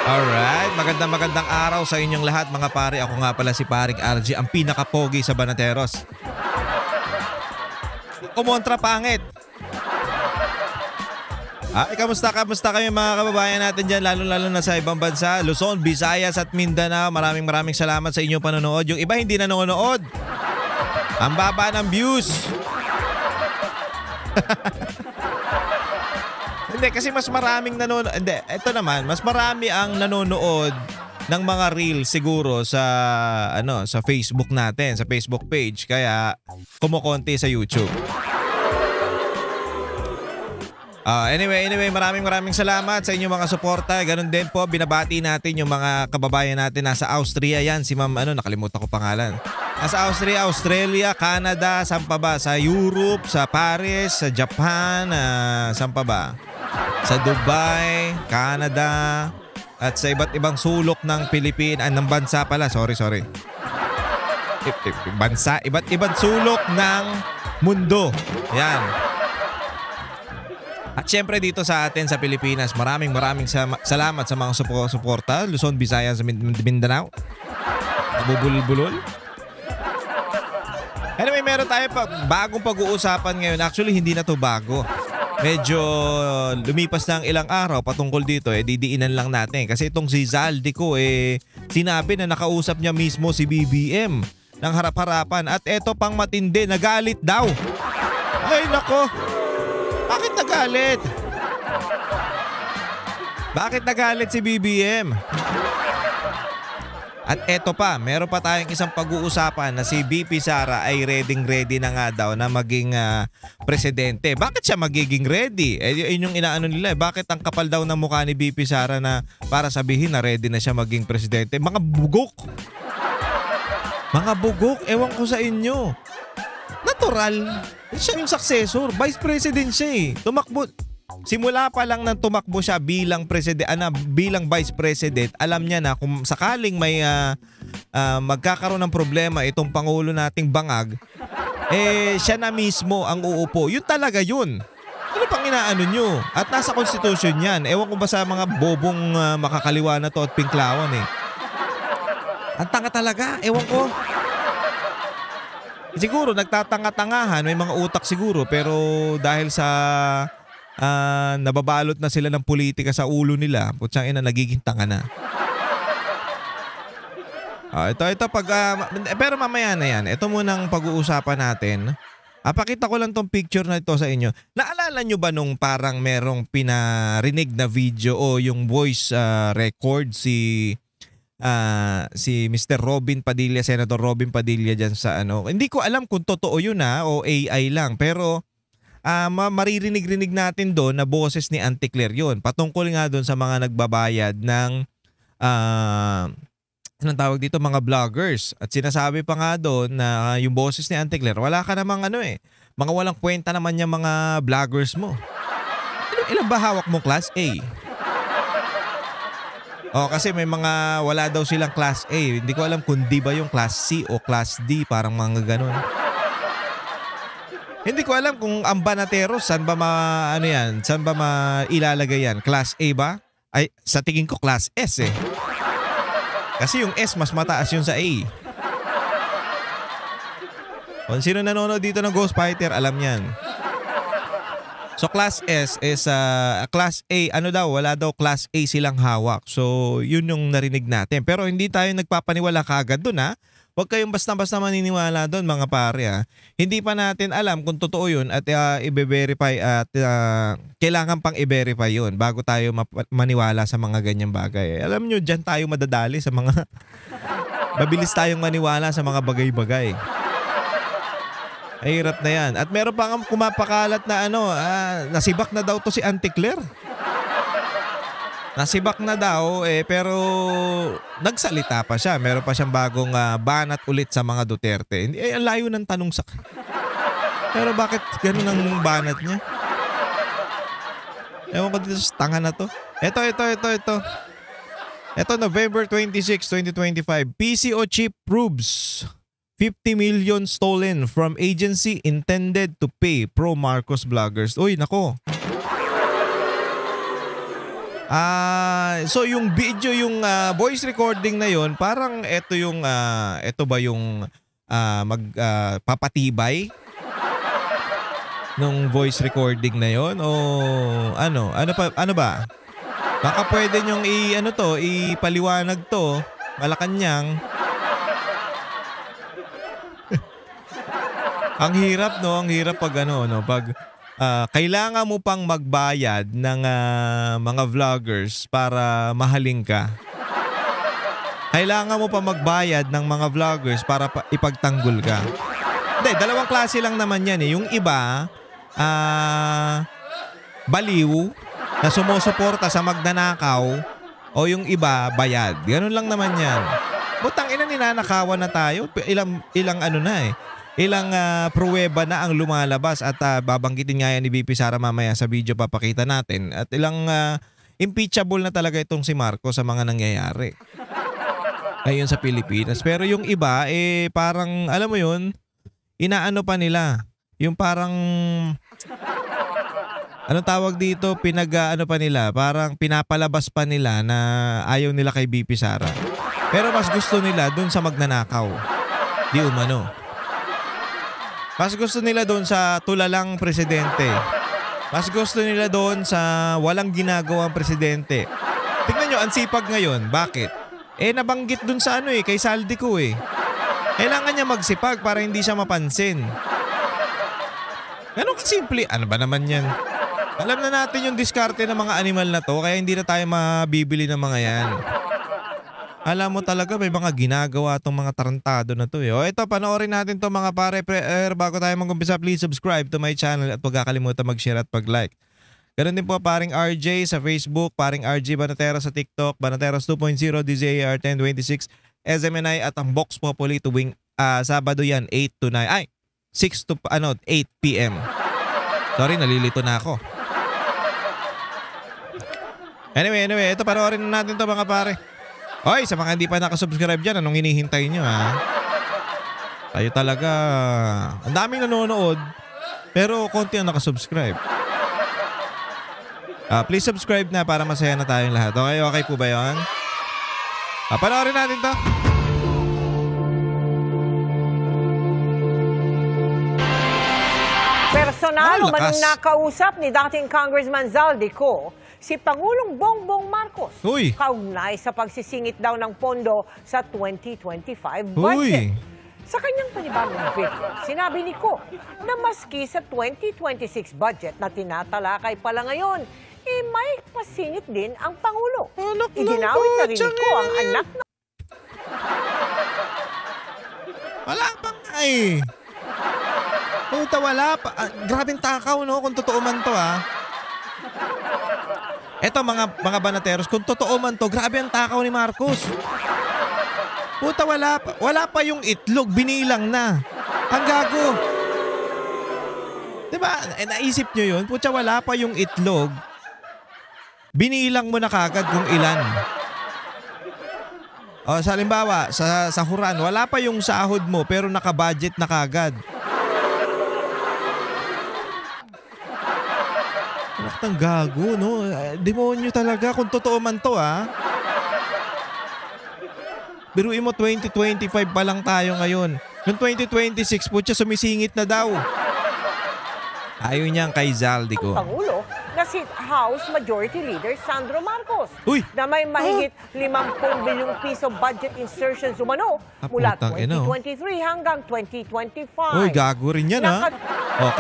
Alright, magandang araw sa inyong lahat mga pare. Ako nga pala si Paring RG, ang pinaka-pogi sa Banateros. Kumontra pangit. Kamusta kayo mga kababayan natin dyan, lalo na sa ibang bansa, Luzon, Visayas at Mindanao. Maraming salamat sa inyong panonood. Yung iba hindi nanonood. Ang baba ng views. Hindi, kasi mas maraming nanonood. Hindi, ito naman, mas marami ang nanonood ng mga reels siguro sa sa Facebook natin, sa Facebook page, kaya kumukonti sa YouTube. Anyway, maraming salamat sa inyong mga suporta. Ganun din po, binabati natin yung mga kababayan natin nasa Austria. Yan, si Ma'am, nakalimutan ko pangalan. Nasa Austria, Australia, Canada, saan pa ba? Sa Europe, sa Paris, sa Japan, saan pa ba? Sa Dubai, Canada, at sa iba't ibang sulok ng Pilipinas, ng bansa pala, sorry. Bansa, iba't ibang sulok ng mundo. Yan. At syempre dito sa atin sa Pilipinas, maraming salamat sa mga suporta. Luzon, Visayas, Mindanao. Nabubulol-bulol. Anyway, meron tayo bagong pag-uusapan ngayon. Actually, hindi na to bago. Medyo lumipas na ang ilang araw patungkol dito, didiinan lang natin. Kasi itong si Zaldico, sinabi na nakausap niya mismo si BBM ng harap-harapan. At eto pang matindi, nagalit daw. Ay nako, bakit nagalit? Bakit nagalit si BBM? At eto pa, meron pa tayong isang pag-uusapan na si BP Sara ay ready na nga daw na maging presidente. Bakit siya magiging ready? Yun yung inaano nila. Bakit ang kapal daw ng mukha ni BP Sara na para sabihin na ready na siya maging presidente? Mga bugok. Mga bugok, ewan ko sa inyo. Natural. Siya yung successor. Vice President siya eh. Tumakbo. Simula pa lang nang tumakbo siya bilang bilang Vice President, alam niya na kung sakaling may magkakaroon ng problema itong Pangulo nating bangag, siya na mismo ang uupo. Yun talaga yun. Ano pang inaano nyo? At nasa konstitusyon yan. Ewan ko ba sa mga bobong makakaliwa na to at pinklawan eh. Ang tanga talaga. Ewan ko. Siguro nagtatanga-tangahan, may mga utak siguro, pero dahil sa nababalot na sila ng politika sa ulo nila, putsang ina, nagiging tanga na. Ito pero mamaya na yan. Ito munang pag-uusapan natin. Pakita ko lang tong picture na ito sa inyo. Naalala nyo ba nung parang merong pinarinig na video o yung voice record si Mr. Robin Padilla, Senator Robin Padilla dyan sa Hindi ko alam kung totoo yun o AI lang, pero maririnig-rinig natin doon na boses ni Auntie Claire yun. Patungkol nga doon sa mga nagbabayad ng anong tawag dito, mga vloggers. At sinasabi pa nga doon na yung boses ni Auntie Claire, wala ka namang mga walang kwenta naman yung mga vloggers mo. Ilan ba hawak mo class A? Kasi may mga wala daw silang class A. Hindi ko alam kung di ba yung class C o class D, parang mga ganun. Hindi ko alam kung ang Banateros, saan ba saan ba mailalagay yan? Class A ba? Ay, sa tingin ko class S eh. Kasi yung S mas mataas yun sa A. Kung sino nanonood dito ng Ghost Fighter, alam yan. So class S is class A, wala daw class A silang hawak. So yun yung narinig natin. Pero hindi tayo nagpapaniwala kaagad dun ha. Huwag kayong basta-basta maniniwala doon mga pare. Hindi pa natin alam kung totoo yun at i-verify at kailangan pang i-verify yun bago tayo maniwala sa mga ganyang bagay. Alam nyo, dyan tayo madadali sa mga mabilis tayong maniwala sa mga bagay-bagay. Ay, hirap na yan. At meron pa nga kumapakalat na nasibak na daw to si Auntie Claire. Nasibak na daw pero nagsalita pa siya. Meron pa siyang bagong banat ulit sa mga Duterte. Ang layo ng tanong sa pero bakit ganun ang banat niya? Ewan ko dito sa tanga na to. Ito. Ito, November 26, 2025. PCO chief proves 50 million stolen from agency intended to pay pro-Marcos vloggers. Uy, nako. So yung video, yung voice recording na yon, parang ito ba yung papatibay nung voice recording na yon o ano ba? Baka pwede nyong ipaliwanag to, Malacanang. Ang hirap pag pag kailangan mo pang magbayad ng mga vloggers para mahalin ka. Kailangan mo pa magbayad ng mga vloggers para ipagtanggol ka. Hindi, dalawang klase lang naman yan eh. Yung iba, baliw na sumusuporta sa magnanakaw, o yung iba, bayad. Ganun lang naman yan. Butang ina, ninanakawan na tayo. Ilang pruweba na ang lumalabas at babanggitin nga yan ni VP Sara mamaya sa video papakita natin. At ilang impeachable na talaga itong si Marcos sa mga nangyayari ngayon sa Pilipinas. Pero yung iba, parang, alam mo yun, inaano pa nila. Yung parang, anong tawag dito, pa nila, parang pinapalabas pa nila na ayaw nila kay VP Sara. Pero mas gusto nila dun sa magnanakaw. Di umano. Mas gusto nila doon sa tulalang presidente. Mas gusto nila doon sa walang ginagawang presidente. Tingnan nyo, ang sipag ngayon. Bakit? Nabanggit doon sa kay Saldico eh. Kailangan niya magsipag para hindi siya mapansin. Ganun kasimple. Ano ba naman yan? Alam na natin yung diskarte ng mga animal na to, kaya hindi na tayo mabibili ng mga yan. Alam mo talaga may mga ginagawa tong mga tarantado na to eh. O ito, panoorin natin to mga pare. Bago tayo mag-umpisa, please subscribe to my channel at huwag kakalimutan mag-share at pag-like. Ganun din po paring RJ sa Facebook, paring RJ Banateros sa TikTok, Banateros 2.0, DZAR 1026, SMNI at ang Vox Populi tuwing Sabado yan, 8 to 9. 6 to 8 p.m. Sorry, nalilito na ako. Anyway, ito panoorin natin to mga pare. Hoy, sa mga hindi pa nakasubscribe dyan, anong hinihintay nyo ha? Tayo talaga, ang daming nanonood, pero konti ang nakasubscribe. Please subscribe na para masaya na tayong lahat. Okay po ba yun? Panoorin natin to. Personal umanong nakausap ni dating Congressman Zaldico si Pangulong Bongbong Marcos. Uy. Kaugnay sa pagsisingit daw ng pondo sa 2025 budget. Sa kanyang panibagong video, sinabi ni Ko na maski sa 2026 budget na tinatalakay pala ngayon, may pasingit din ang Pangulo. Iginawit na rin ni Ko ang anak na... Wala pang Puta, wala pa. Grabing takaw, no? Kung totoo man to, Eto, mga banateros, kung totoo man to, grabe ang takaw ni Marcos. Puta, wala pa yung itlog, binilang na. Ang gago. Diba? Naisip nyo yun? Puta, wala pa yung itlog. Binilang mo na kagad kung ilan. O, sa halimbawa, sa sahuran, wala pa yung sahod mo pero nakabudget na kagad. Ang gago, no? Demonyo talaga kung totoo man to, Biruin mo, 2025 pa lang tayo ngayon. Noong 2026 po siya sumisingit na daw. Ayaw niyang kay Zaldico. Pangulo na si House Majority Leader Sandro Marcos. Uy! Na may mahigit 50 bilyong piso budget insertions umano mula 2023 hanggang 2025. Uy, gago rin yan,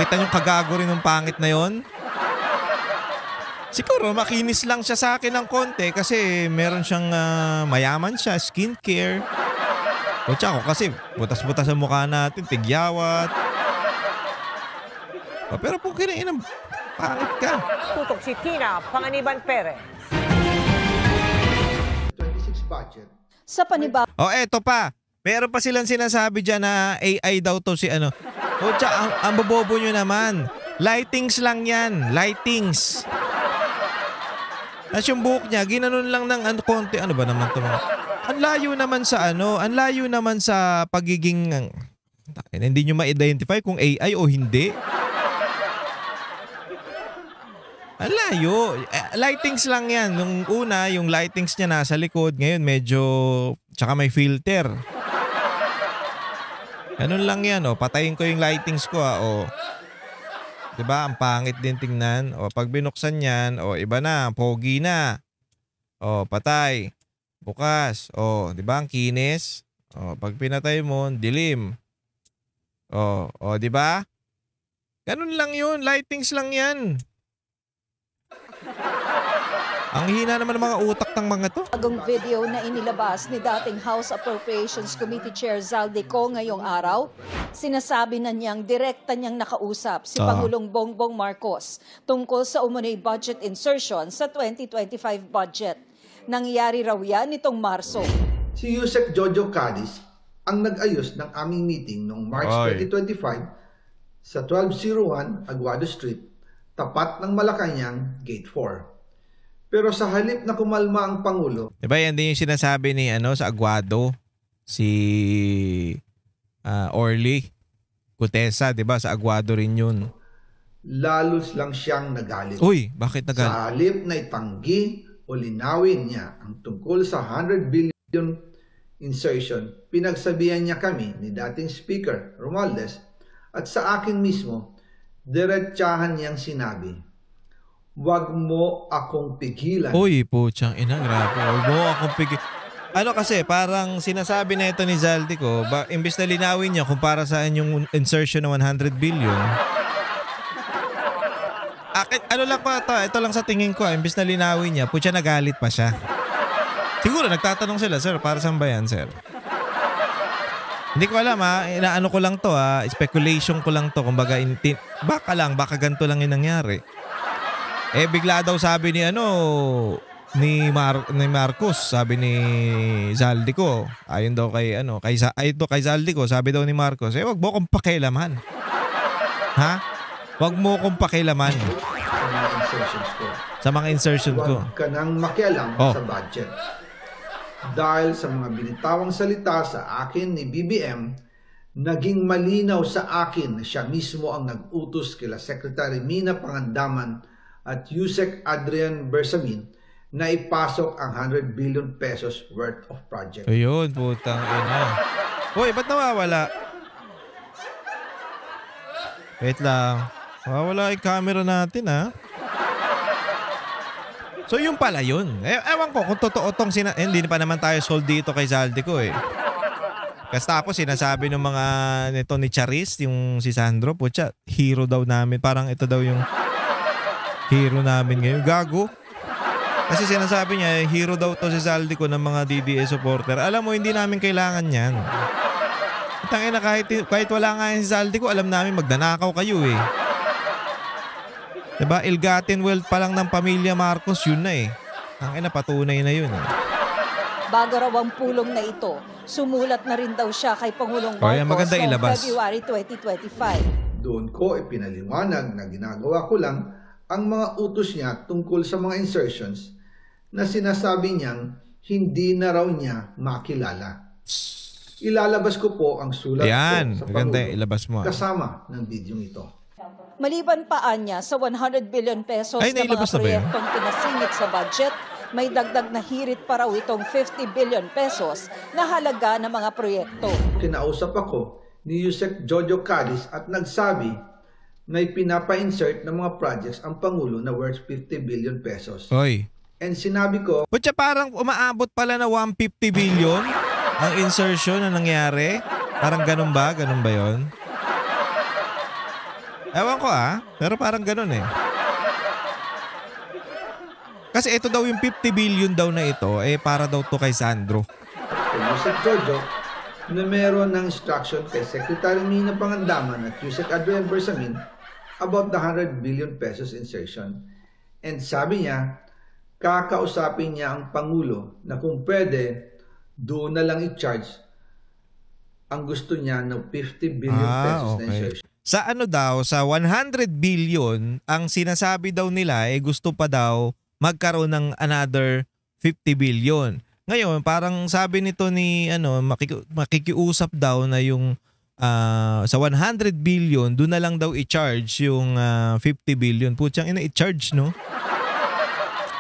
kita niyong kagago rin ng pangit na yon. Siguro makinis lang siya sa akin ng konti kasi meron siyang mayaman siya, skincare. O tsaka kasi butas-butas ang mukha natin, tigyawat. Pero po kinainang pangit ka. Tutok si Tina Panganiban Perez. 26 budget. Sa panibag. Eto pa. Meron pa silang sinasabi dyan na AI daw to si ano. O tsaka ang bobobo nyo naman. Lightings lang yan. Lightings. At yung buhok niya, ginanon lang ng konti. Ano ba naman ito? Ang layo naman sa ang layo naman sa pagiging, hindi nyo ma-identify kung AI o hindi. Ang layo. Lightings lang yan. Nung una, yung lightings niya nasa likod. Ngayon, medyo... Tsaka may filter. Ganun lang yan. O, patayin ko yung lightings ko. O. Diba? Ang pangit din tingnan. O, pag binuksan yan, o, iba na. Pogi na. O, patay. Bukas. O, diba? Ang kinis. O, pag pinatay mo, dilim. O, diba? Ganun lang yun. Lightings lang yan. Ang hina naman ng mga utak ng mga to. Bagong video na inilabas ni dating House Appropriations Committee Chair Zaldico ngayong araw, sinasabi na niyang direkta niyang nakausap si Pangulong Bongbong Marcos tungkol sa umunoy budget insertion sa 2025 budget. Nangyari raw yan nitong Marso. Si Yusek Jojo Cadiz ang nag-ayos ng aming meeting noong March 2025 sa 1201 Aguado Street, tapat ng Malacanang, Gate 4. Pero sa halip na kumalma ang Pangulo... Diba yan din yung sinasabi ni sa Aguado, si Orly Gutesa, diba? Sa Aguado rin yun. Lalos lang siyang nagalit. Uy, bakit nagalit? Sa halip na itanggi o linawin niya ang tungkol sa 100 billion insertion, pinagsabihan niya kami ni dating Speaker Romualdez at sa akin mismo, diretsahan niyang sinabi, "Wag mo akong pigilan." Uy, putyang ina, grabe. Wag mo akong pigilan. Ano kasi, parang sinasabi na ito ni Zaldico, imbis na linawin niya kung para saan yung insertion ng 100 billion. Ano lang pa ito lang sa tingin ko, imbis na linawin niya, putya nagalit pa siya. Siguro nagtatanong sila, sir, para saan ba yan, sir? Hindi ko alam inaano ko lang to speculation ko lang to, kumbaga baka ganito lang yung nangyari. Bigla daw sabi ni ni Marcos, sabi ni Zaldico, ayon daw kay Zaldico, sabi daw ni Marcos, wag mo kong pakialaman. Ha? Wag mo kong pakialaman. Sa mga insertions ko. Wag ka nang makialam sa budget. Dahil sa mga binitawang salita sa akin ni BBM, naging malinaw sa akin na siya mismo ang nag-utos kila Secretary Mina Pangandaman at Yusek Adrian Bersamin na ipasok ang 100 billion pesos worth of project. Ayun, putang ina. Hoy, ba't nawawala? Wait lang. Nawawala yung camera natin So yung pala yun. Ewan ko kung totoo tong hindi pa naman tayo sold dito kay Zaldico Kasi tapos sinasabi ng mga nito ni Charis, yung si Sandro, putya, hero daw namin. Parang ito daw yung hero namin ngayon. Gago. Kasi sinasabi niya, hero daw to si Zaldico ng mga DDS supporter. Alam mo, hindi namin kailangan yan. Tangina, kahit wala nga yan si Zaldico, alam namin magdanakaw kayo Diba? Ill-gotten wealth pa lang ng pamilya Marcos, yun na Ang patunay na yun Bago raw ang pulong na ito, sumulat na rin daw siya kay Pangulong Marcos noong February 2025. Doon ko ipinaliwanag na ginagawa ko lang ang mga utos niya tungkol sa mga insertions na sinasabi niyang hindi na raw niya makilala. Ilalabas ko po ang sulat ko sa Pangulo ilabas mo kasama ng video ito. Maliban pa niya sa 100 billion pesos na mga proyektong pinasingit sa budget, may dagdag na hirit pa raw itong 50 billion pesos na halaga ng mga proyekto. Kinausap ako ni Yusek Jojo Cadiz at nagsabi na pinapa-insert ng mga projects ang Pangulo na worth 50 billion pesos. Oy. And sinabi ko, putya, parang umaabot pala na 150 billion ang insertion na nangyari. Parang ganun ba? Ganun ba yun? Ewan ko pero parang ganun Kasi ito daw yung 50 billion daw na ito, para daw to kay Sandro. Kay Yusek Jojo, na meron ng instruction kay Secretary Mina Pangandaman at Yusek Adrian Bersamin about the 100 billion pesos insertion. And sabi niya, kakausapin niya ang Pangulo na kung pwede, doon na lang i-charge ang gusto niya ng 50 billion pesos na insertion. Sa sa 100 billion, ang sinasabi daw nila gusto pa daw magkaroon ng another 50 billion. Ngayon, parang sabi nito ni makikiusap daw na yung sa 100 billion, doon na lang daw i-charge yung 50 billion. Putsang ina, i-charge, no?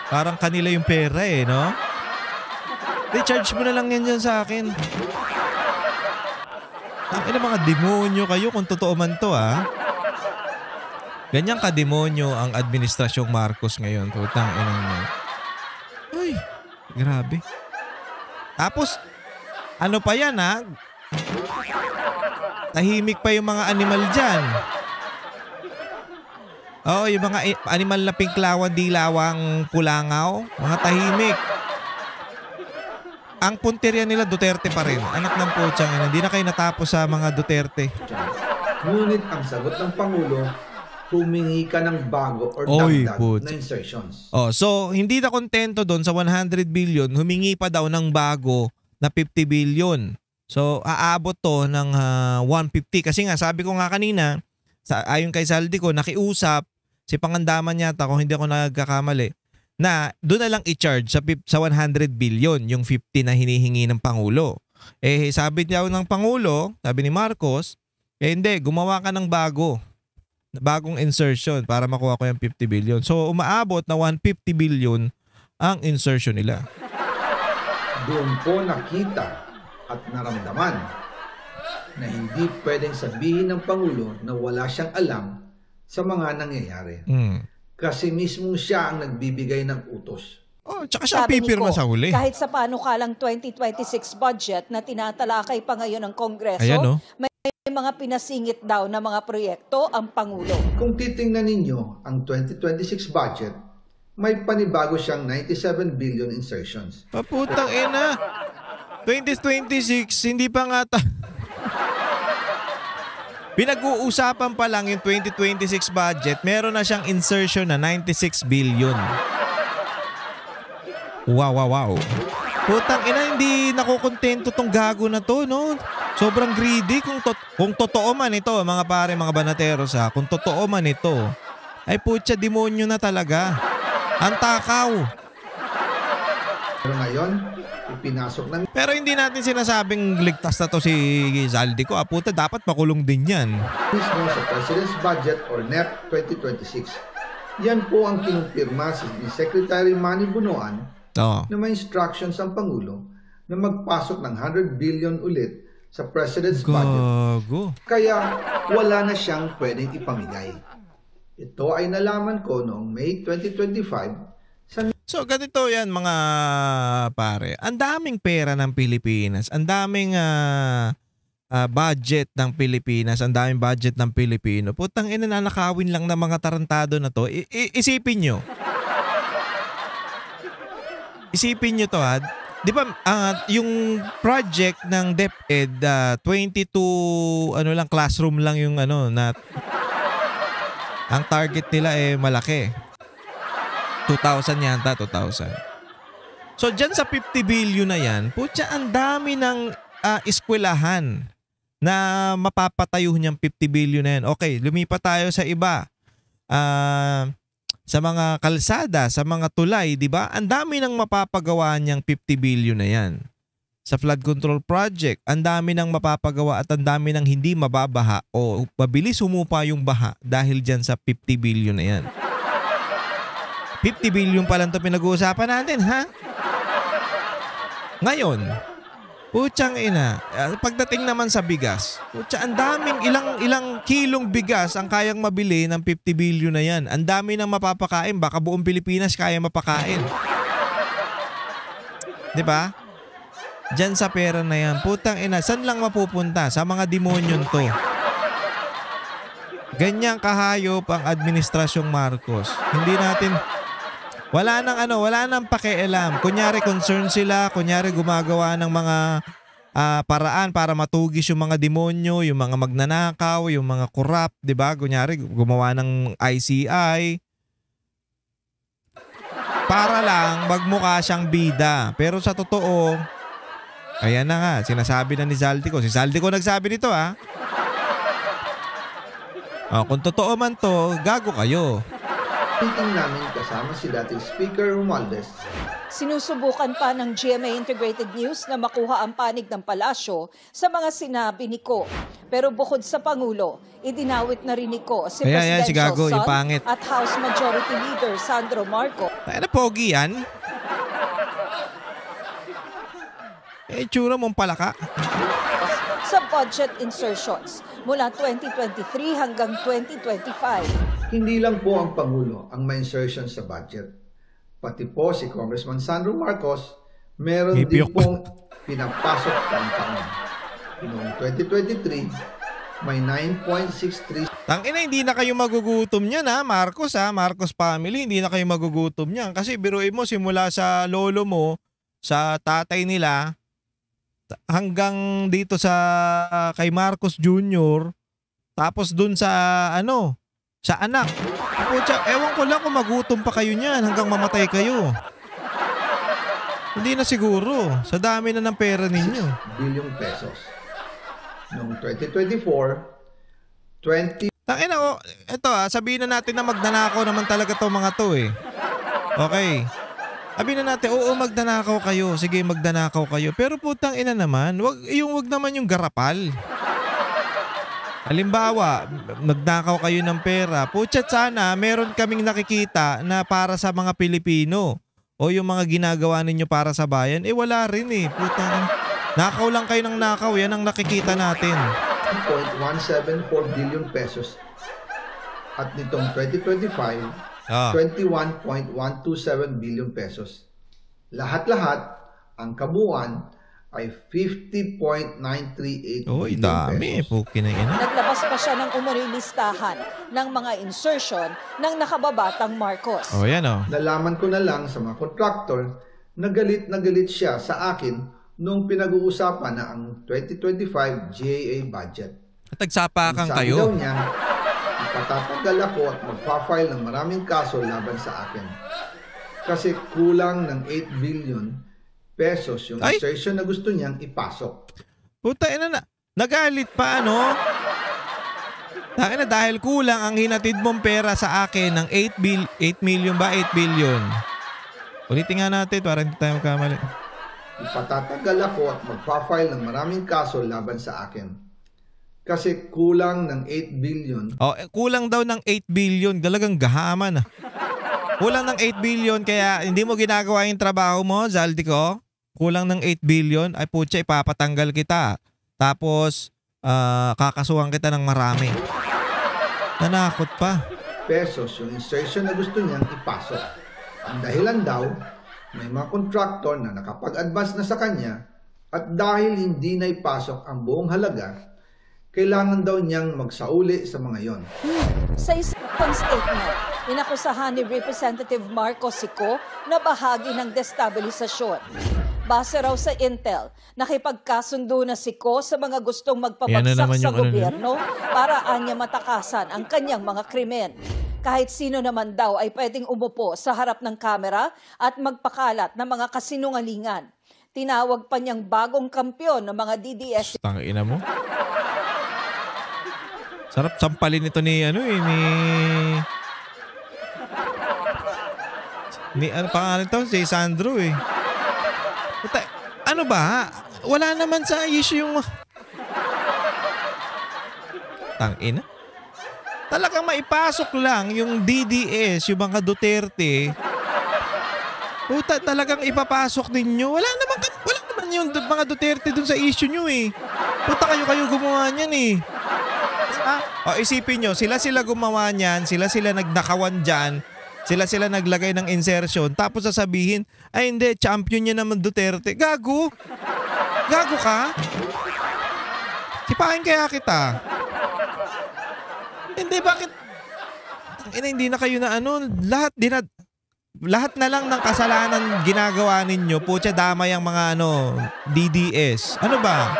Parang kanila yung pera no? I-charge mo na lang yan dyan sa akin. Ang ina, mga demonyo kayo kung totoo man to, Ganyang ka-demonyo ang administrasyong Marcos ngayon. Putang inang yan. Uy, grabe. Tapos, ano pa yan, tahimik pa yung mga animal dyan. Oo, yung mga animal na pinklawan, dilawang, pulangaw, mga tahimik. Ang punteriya nila Duterte pa rin. Anak ng putyang, hindi na kayo natapos sa mga Duterte. Ngunit ang sagot ng Pangulo, humingi ka ng bago or Oy, dagdag na insertions. So hindi na kontento doon sa 100 billion, humingi pa daw ng bago na 50 billion. So aabot to ng 150 kasi nga sabi ko nga kanina, ayon kay Zaldico, nakiusap si Pangandaman yata kung hindi ako nagkakamali, na doon na lang i-charge sa 100 billion yung 50 na hinihingi ng Pangulo. Sabi niya ng Pangulo, sabi ni Marcos, hindi, gumawa ka ng bagong insertion para makuha ko yung 50 billion. So umaabot na 150 billion ang insertion nila. Doon po nakita at naramdaman na hindi pwedeng sabihin ng Pangulo na wala siyang alam sa mga nangyayari. Kasi mismo siya ang nagbibigay ng utos. Tsaka siya pipirma sa huli. Kahit sa panukalang 2026 budget na tinatalakay pa ngayon ng Kongreso, may mga pinasingit daw na mga proyekto ang Pangulo. Kung titingnan ninyo ang 2026 budget, may panibago siyang 97 billion insertions. Paputang ina. 2026, hindi pa nga pinag-uusapan pa lang yung 2026 budget, meron na siyang insertion na 96 billion. Wow. Putang ina, hindi nakukontento tong gago na to, no? Sobrang greedy. Kung totoo man ito, mga pare, mga banateros, kung totoo man ito, ay putya, demonyo na talaga. Ang takaw. Pero ngayon, ipinasok ng Pero hindi natin sinasabing ligtas na to si Zaldico. Puta, dapat makulong din yan. mismo sa President's Budget or NEP 2026. Yan po ang kinumpirma ni Secretary Manny Bunoan na may instructions ang Pangulo na magpasok ng 100 billion ulit sa President's Budget. Kaya wala na siyang pwedeng ipamigay. Ito ay nalaman ko noong May 2025 So ganito yan mga pare. Ang daming pera ng Pilipinas. Ang daming budget ng Pilipinas. Ang daming budget ng Pilipino. Putang ina, nanakawin lang ng mga tarantado na to. Isipin nyo. Isipin nyo to Di ba yung project ng DepEd 22 classroom lang yung na ang target nila malaki. 2,000 yata, 2,000. So dyan sa 50 billion na yan, putya, ang dami ng eskwelahan na mapapatayo niyang 50 billion na yan. Okay, lumipat tayo sa iba. Sa mga kalsada, sa mga tulay, di ba? Ang dami nang mapapagawa niyang 50 billion na yan. Sa flood control project, ang dami nang mapapagawa at ang dami nang hindi mababaha o mabilis humupa yung baha dahil dyan sa 50 billion na yan. 50 billion pa lang ito pinag-uusapan natin, Ngayon, putyang ina, pagdating naman sa bigas, putya, ang daming ilang kilong bigas ang kayang mabili ng 50 billion na yan. Ang dami nang mapapakain, baka buong Pilipinas kaya mapakain. Di ba? Diyan sa pera na yan, putang ina, saan lang mapupunta? Sa mga demonyon to. Ganyang kahayop ang administrasyong Marcos. Hindi natin wala nang pakialam. Kunyari concerned sila, kunyari gumagawa ng mga paraan para matugis yung mga demonyo, yung mga magnanakaw, yung mga corrupt, 'di ba? Kunyari gumawa ng ICI para lang magmukha siyang bida. Pero sa totoo, ayan na nga, sinasabi na ni Zaldico. Si Zaldico nagsabi nito, kung totoo man to, gago kayo. Meeting namin kasama si dating Speaker Romualdez. Sinusubukan pa ng GMA Integrated News na makuha ang panig ng palasyo sa mga sinabi ni Ko. Pero bukod sa Pangulo, idinawit na rin ni Ko si Ayan, si Presidential Gago, yung son pangit. at House Majority Leader Sandro Marcos. Tayo na pogi yan. Tsura mong palaka. Sa budget insertions mula 2023 hanggang 2025. Hindi lang po ang Pangulo ang may insertion sa budget. Pati po si Congressman Sandro Marcos, meron din Ipiyok. pong pinapasok ng taon. Noong 2023, may 9.63 Tangina, hindi na kayo magugutom niyan ha, Marcos ha, Marcos family, hindi na kayo magugutom niyan. Kasi biruin mo, simula sa lolo mo, sa tatay nila, hanggang dito sa kay Marcos Jr., tapos dun sa sa anak. Pucha, ewan ko lang kung magutom pa kayo niyan hanggang mamatay kayo. Hindi na siguro. Sa dami na ng pera ninyo. bilyong pesos. Noong 2024, 20 Tangina, eto sabihin na natin na magnanakaw naman talaga to mga to eh. Okay. Sabihin na natin, oo, magnanakaw kayo. Sige, magnanakaw kayo. Pero putang ina naman, wag naman yung garapal. Halimbawa, magnakaw kayo ng pera. Putya, sana meron kaming nakikita na para sa mga Pilipino o yung mga ginagawa ninyo para sa bayan. Wala rin eh. Putang, nakaw lang kayo ng nakaw. Yan ang nakikita natin. 1.174 billion pesos. At nitong 2025, Ah. 21.127 billion pesos. Lahat-lahat, ang kabuuan ay 50.938 Uy, billion dami. pesos. Puki na ina. Naglabas pa siya ng umano'y listahan ng mga insertion ng nakababatang Marcos. O yan o. Nalaman ko na lang sa mga contractor na galit siya sa akin nung pinag-uusapan na ang 2025 GAA budget. Tagsapakan Sabi daw kayo. niya, ipatatagal ako at magpa-file ng maraming kaso laban sa akin. Kasi kulang ng 8 billion pesos yung Ay! insertion na gusto niyang ipasok. Puta ina na. Nagalit pa ano? Tangina, dahil kulang ang hinatid mong pera sa akin ng 8 million ba? 8 billion. Ulitin nga natin para hindi tayo magkamali. Ipatatagal ako at magpa-file ng maraming kaso laban sa akin. Kasi kulang ng 8 billion. Kulang daw ng 8 billion. Galagang gahaman. Kulang ng 8 billion kaya hindi mo ginagawa yung trabaho mo, Zaldico. Kulang ng 8 billion. Ay putya, ipapatanggal kita. Tapos, kakasuhan kita ng marami. Nanakot pa. Pesos yung insertion na gusto niyang ipasok. Ang dahilan daw, may mga contractor na nakapag-advance na sa kanya at dahil hindi na ipasok ang buong halaga, kailangan daw niyang magsauli sa mga yon. Sa isang statement, inakusahan ni Representative Marcos Sico na bahagi ng destabilisasyon. Base raw sa intel, nakipagkasundo na Sico sa mga gustong magpabagsak sa gobyerno para anya matakasan ang kanyang mga krimen. Kahit sino naman daw ay pwedeng umupo sa harap ng kamera at magpakalat ng mga kasinungalingan. Tinawag pa niyang bagong kampyon ng mga DDS. Tangina mo. Sarap sampalin ito ni ano pangalan to? Si Sandro eh. Puta, ano ba? Wala naman sa issue yung tangina. Talagang maipasok lang yung DDS, yung mga Duterte. Puta, talagang ipapasok ninyo. Wala naman yung mga Duterte dun sa issue nyo eh. Puta, kayo gumawa niyan eh. O isipin nyo, sila gumawa niyan, sila nagnakawan dyan, sila naglagay ng insertion, tapos sasabihin, ay hindi, champion niya naman Duterte. Gago? Gago ka? Sipahin kaya kita. Hindi, bakit? Hindi na kayo na lahat na lang ng kasalanan ginagawa ninyo, putya damay ang mga DDS. Ano ba?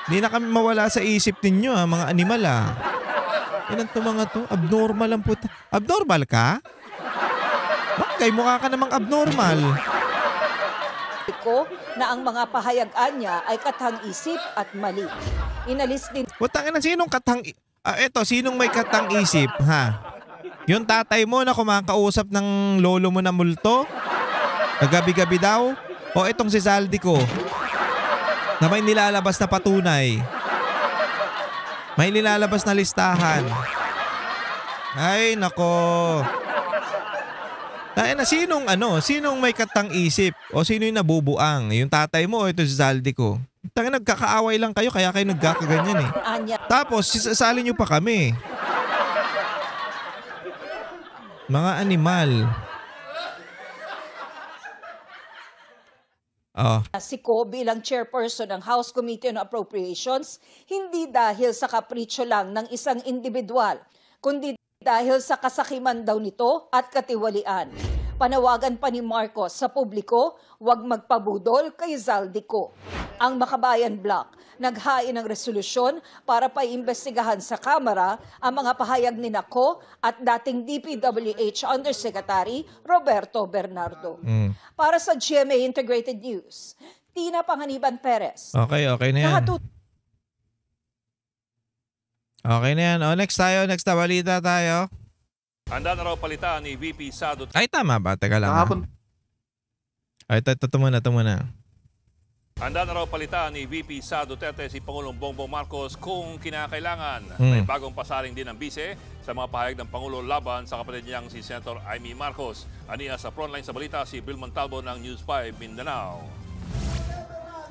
Hindi na kami mawala sa isip ninyo mga animal Ilan to mga to? Abnormal ang puta. Abnormal ka? Bakit? Mukha ka namang abnormal. Ko na ang mga pahayagan niya ay katang-isip at mali. Inalis din Putang ina, sinong sinong may katang-isip, ha? Yung tatay mo na kumakausap ng lolo mo na multo, nagabi-gabi daw, o itong si Zaldico na may nilalabas na patunay, may nilalabas na listahan. Ay, nako. Ay, na sinong may katang isip o sino yung nabubuang? Yung tatay mo o ito si Zaldico? Nagkakaaway lang kayo kaya kayo nagkakaganyan eh. Tapos sasali nyo pa kami. Mga animal. Oh. Si Ko bilang chairperson ng House Committee on Appropriations, hindi dahil sa kapritsyo lang ng isang individual, kundi dahil sa kasakiman daw nito at katiwalian. Panawagan pa ni Marcos sa publiko, huwag magpabudol kay Zaldico. Ang Makabayan Bloc naghain ng resolusyon para paimbestigahan sa Kamara ang mga pahayag ni Ko at dating DPWH Undersecretary Roberto Bernardo. Para sa GMA Integrated News, Tina Panganiban Perez. Okay na yan. Okay na yan. O, next na balita tayo. Handa na raw palitan ni VP Sado. Ay, tama ba? Teka lang. Ay, ito muna. Handa na raw palitan ni VP Sara Duterte si Pangulong Bongbong Marcos kung kinakailangan. May bagong pasaring din ng bise sa mga pahayag ng Pangulo laban sa kapatid niyang si Senator Amy Marcos. Aniya sa frontline sa balita si Bill Montalvo ng News 5 Mindanao.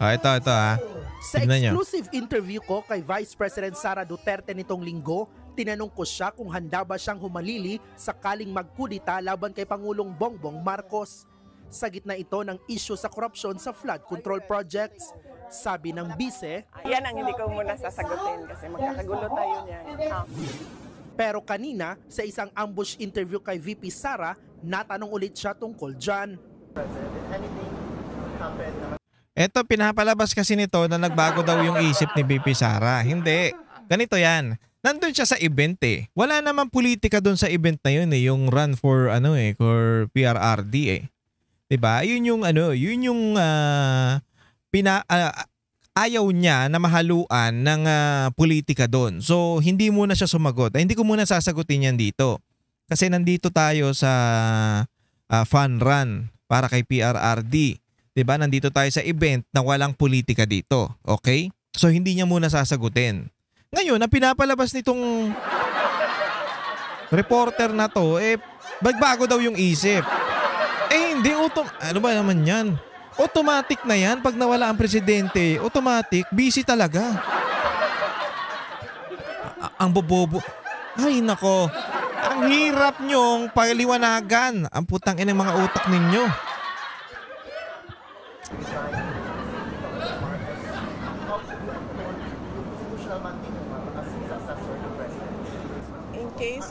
Ito ha. Sa exclusive interview ko kay Vice President Sara Duterte nitong linggo, tinanong ko siya kung handa ba siyang humalili sakaling magkudita laban kay Pangulong Bongbong Marcos. Sa gitna ito ng issue sa korupsyon sa flood control projects, sabi ng bise, yan ang hindi ko muna sasagutin kasi magkakagulo tayo niyan. Pero kanina, sa isang ambush interview kay VP Sara, natanong ulit siya tungkol dyan. Eto, pinapalabas kasi nito na nagbago daw yung isip ni VP Sara. Hindi. Ganito yan. Nandun siya sa event eh. Wala naman politika doon sa event na yun eh. Yung run for for PRRD eh. 'Di ba? Yun yung ayaw niya na mahaluan ng politika doon. So hindi muna siya sumagot. Hindi ko muna sasagutin yan dito. Kasi nandito tayo sa fun run para kay PRRD. 'Di ba? Nandito tayo sa event na walang politika dito. Okay? So hindi niya muna sasagutin. Ngayon, na pinapalabas nitong reporter na to, bagbago daw yung isip. Hindi, ano ba naman yan? Automatic na yan. Pag nawala ang presidente, automatic, busy talaga. Ang bobobo. Ay, nako. Ang hirap nyong paliwanagan. Ang putang ina ng mga utak ninyo. In case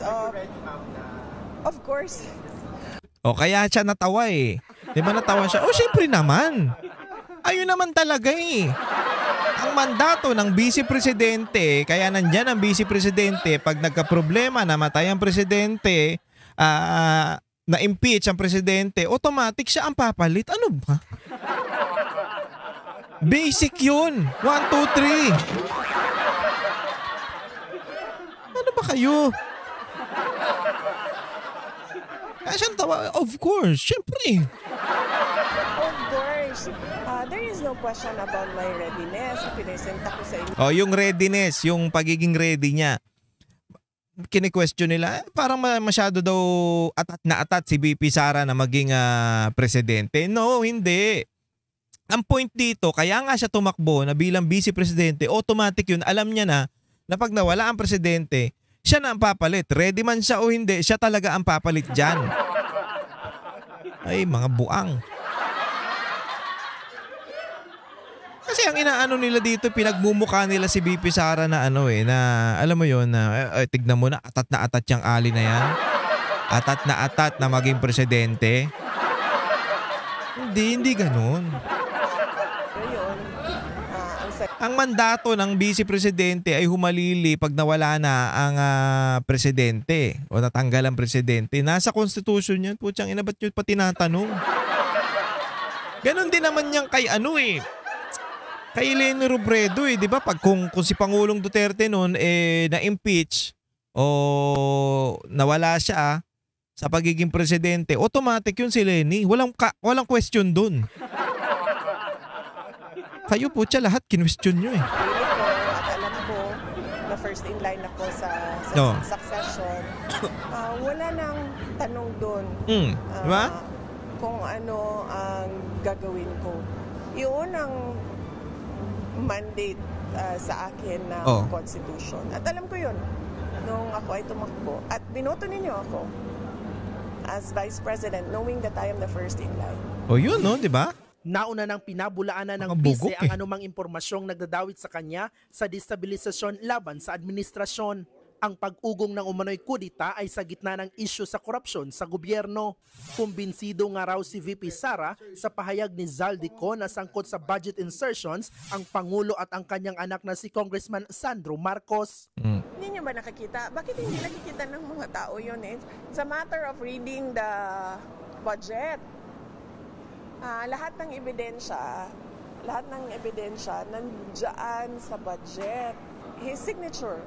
of course. O kaya siya natawa eh. Di ba natawa siya? O syempre naman. Ayun naman talaga eh. Ang mandato ng vice presidente, kaya nandyan ang vice presidente, pag nagka-problema, namatay ang presidente, na-impeach ang presidente, automatic siya ang papalit. Ano ba? Basic yun. 1, 2, 3. Ano ba kayo? Siyang tawa, of course, syempre. Of course. There is no question about my readiness. Pinesenta ko sa inyo. Yung readiness, yung pagiging ready niya. Kini-question nila, parang masyado daw atat si VP Sara na maging presidente. No, hindi. Ang point dito, kaya nga siya tumakbo na bilang vice presidente, automatic yun, alam niya na pag nawala ang presidente, siya na ang papalit. Ready man siya o hindi, siya talaga ang papalit dyan. Ay, mga buang. Kasi ang inaano nila dito, pinagmumukha nila si VP Sara na na alam mo yon na tignan mo na atat yung ali na yan. Atat na maging presidente. Hindi ganun. Ang mandato ng vice presidente ay humalili pag nawala na ang presidente o natanggal ang presidente. Nasa constitution yan. Putsang ina, ba't nyo pa tinatanong? Ganon din naman yan kay kay Leni Robredo di ba? Pag kung si Pangulong Duterte noon na-impeach, o nawala siya sa pagiging presidente, automatic yun si Lenny. Walang question dun. Kayo po siya lahat kinwestiyon nyo eh. Feeling ko at alam ko na first in line ako sa No. succession. Wala nang tanong doon. Diba? Kung ano ang gagawin ko. Yun ang mandate sa akin ng Constitution. At alam ko yun nung ako ay tumakbo. At binoto ninyo ako as Vice President knowing that I am the first in line. O yun, no? Diba? Nauna nang pinabulaanan ng Nakabugok bise ang anumang impormasyong nagdadawit sa kanya sa destabilisasyon laban sa administrasyon. Ang pag-ugong ng umano'y kudita ay sa gitna ng isyu sa korupsyon sa gobyerno. Kumbinsido nga raw si VP Sara sa pahayag ni Zaldico na sangkot sa budget insertions ang Pangulo at ang kanyang anak na si Congressman Sandro Marcos. Hindi nyo ba nakikita? Bakit hindi nakikita ng mga tao yun eh? It's a matter of reading the budget. Lahat ng ebidensya nandiyan sa budget. His signature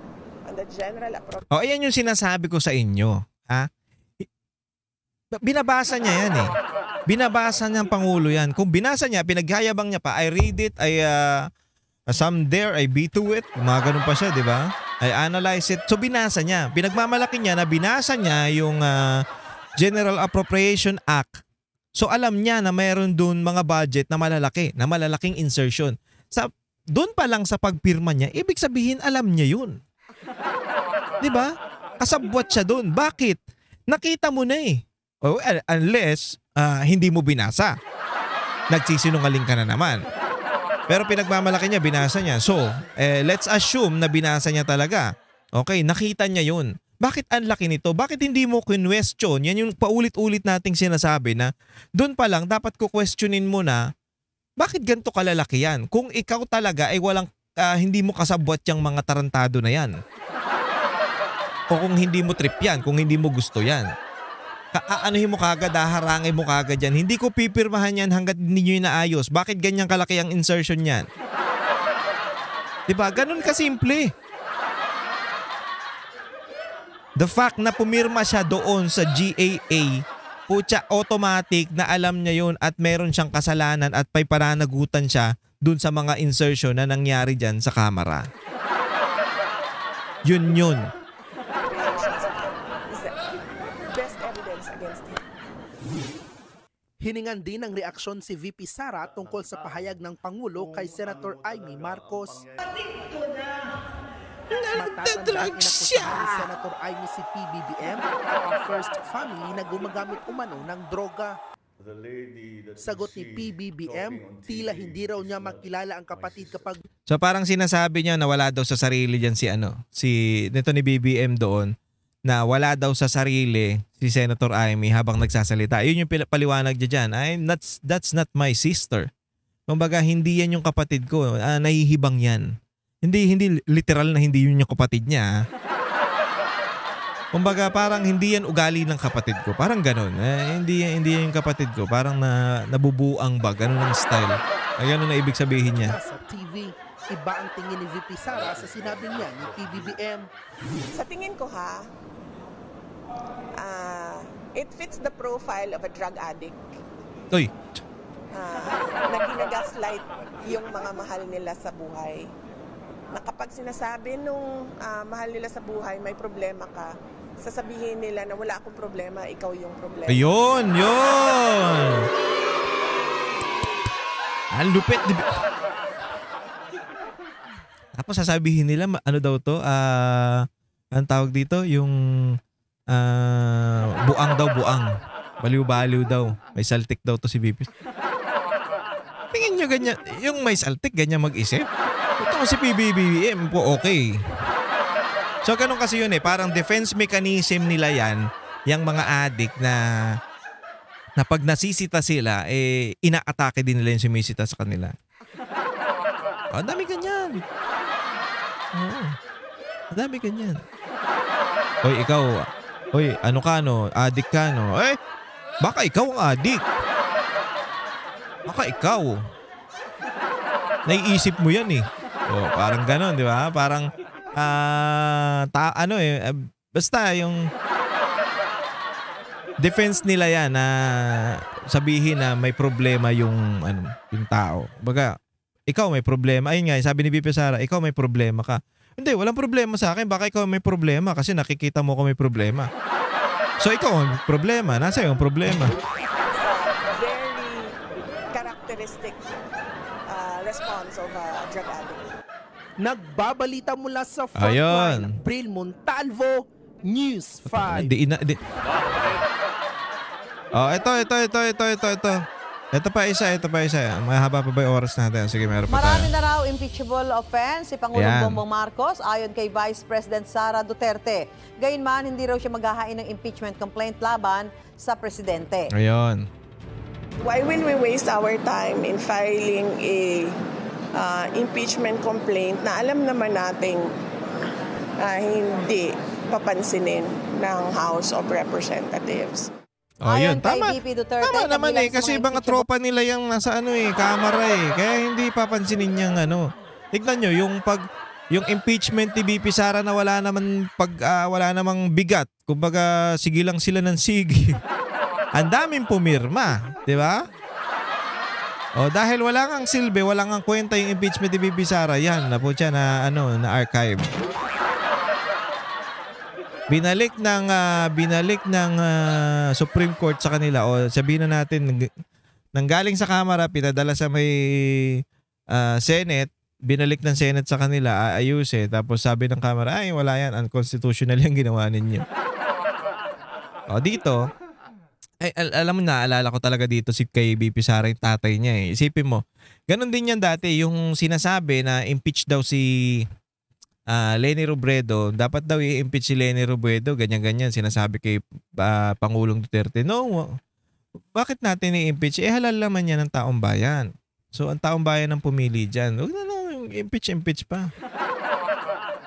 on the general appropriation. Ayan yung sinasabi ko sa inyo. Ha? Binabasa niya yan eh. Binabasa niya ang Pangulo yan. Kung binasa niya, pinaghayabang niya pa, I read it, some there, I be to it. Mga ganun pa siya, di ba? I analyze it. So binasa niya. Pinagmamalaki niya na binasa niya yung General Appropriation Act. So alam niya na mayroon doon mga budget na malalaki, na malalaking insertion. Doon pa lang sa pagpirma niya, ibig sabihin alam niya yun. 'Di ba? Kasabwat siya doon. Bakit? Nakita mo na eh. Unless hindi mo binasa. Nagsisinungaling ka na naman. Pero pinagmamalaki niya, binasa niya. So, let's assume na binasa niya talaga. Okay, nakita niya yun. Bakit ang laki nito? Bakit hindi mo question? Yan yung paulit-ulit nating sinasabi na doon pa lang dapat ko questionin mo na bakit ganito kalalaki yan? Kung ikaw talaga ay hindi mo kasabwat yung mga tarantado na yan. O kung hindi mo trip yan, kung hindi mo gusto yan. Aanuhin mo kagad, haharangin mo kagad yan. Hindi ko pipirmahan yan hanggat hindi nyo inaayos. Bakit ganyan kalaki ang insertion yan? Diba? Ganun kasimple. The fact na pumirma siya doon sa GAA, putya, automatic na alam niya yun at meron siyang kasalanan at may pananagutan siya doon sa mga insertion na nangyari dyan sa kamera. Yun. Is the best evidence against him. Hiningan din ng reaksyon si VP Sara tungkol sa pahayag ng Pangulo kay Senator Amy Marcos. Matatandaan inakusahan ni Senator Amy si PBBM at ang First Family na gumagamit umano ng droga. Sagot ni PBBM, tila hindi raw niya makilala ang kapatid kapag... So parang sinasabi niya na wala daw sa sarili dyan nito ni BBM doon, na wala daw sa sarili si Senator Amy habang nagsasalita. Yun yung paliwanag niya dyan. That's not my sister. Kumbaga, hindi yan yung kapatid ko. Nahihibang yan. Hindi literal na hindi yun yung kapatid niya. Kumbaga, parang hindi yan ugali ng kapatid ko. Parang ganun. Hindi yan yung kapatid ko. Parang nabubuang ba. Ganun ang style. Ganun na ibig sabihin niya. Sa TV, iba ang tingin ni VP Sara sa sinabi niya ni PBBM. Sa tingin ko it fits the profile of a drug addict. Uy. Na ginagaslight yung mga mahal nila sa buhay. Na kapag sinasabi nung mahal nila sa buhay, may problema ka, sasabihin nila na wala akong problema, ikaw yung problema. Ayun, yun! Ang lupit. Tapos sasabihin nila, ano daw to? Ang tawag dito? Yung buang daw, buang. Baliw-baliw daw. May saltik daw to si BP. Tingin nyo ganyan, yung may saltik, ganyan mag-isip. Ito si PBBM po okay. So ganun kasi yun eh, parang defense mechanism nila yan, yung mga addict na pag nasisita sila, ina-atake din nila yung sumisita sa kanila. Ang dami ganyan. Oo. Ang dami ganyan. Hoy, ikaw, ano ka no? Addict ka no? Baka ikaw ang addict. Baka ikaw. Naiisip mo yan eh. Oh, parang gano'n, di ba? Parang Basta yung defense nila yan na sabihin na may problema yung tao. Baga, ikaw may problema. Ayun nga, sabi ni VP Sara, ikaw may problema ka. Hindi, walang problema sa akin. Baka ikaw may problema kasi nakikita mo ko may problema. So ikaw may problema. Nasa yung problema. Very characteristic response of a drug addict. Nagbabalita mula sa frontline, Ayun. Bril Montalvo, News 5. Oh, ito. Ito pa isa. Mahaba pa ba yung oras natin? Sige, meron pa Marami tayo. na raw impeachable offense si Pangulong Ayan. Bongbong Marcos ayon kay Vice President Sara Duterte. Gayunman, hindi raw siya maghahain ng impeachment complaint laban sa presidente. Ayun. Why will we waste our time in filing a impeachment complaint na alam naman nating hindi papansinin ng House of Representatives? Oh, yun. Ayon kay Tama. VP Duterte, Tama naman kabilang sa kasi mga mga impeachable- tropa nila yung nasa kamera Kaya hindi papansinin niyang Tignan nyo, yung impeachment ni VP Sara na wala namang bigat. Kumbaga, sige lang sila ng sige. Ang daming pumirma, di ba? O dahil wala kang silbi, wala kang kwenta yung impeachment ni VP Sara, yan, na archive. Binalik ng Supreme Court sa kanila o sabihin na natin nanggaling sa Kamara pinadala sa may Senate, binalik ng Senate sa kanila, aayusin, tapos sabi ng Kamara, ay wala yan, unconstitutional yung ginawa ninyo. O dito, alam mo na, alala ko talaga dito si kay VP Sara yung tatay niya Isipin mo, ganun din yan dati, yung sinasabi na impeach daw si Leni Robredo, dapat daw i-impeach si Leni Robredo, ganyan-ganyan, sinasabi kay Pangulong Duterte. No, bakit natin i-impeach? Halal naman yan ng taong bayan. So, ang taong bayan ang pumili dyan. Huwag na lang, impeach pa.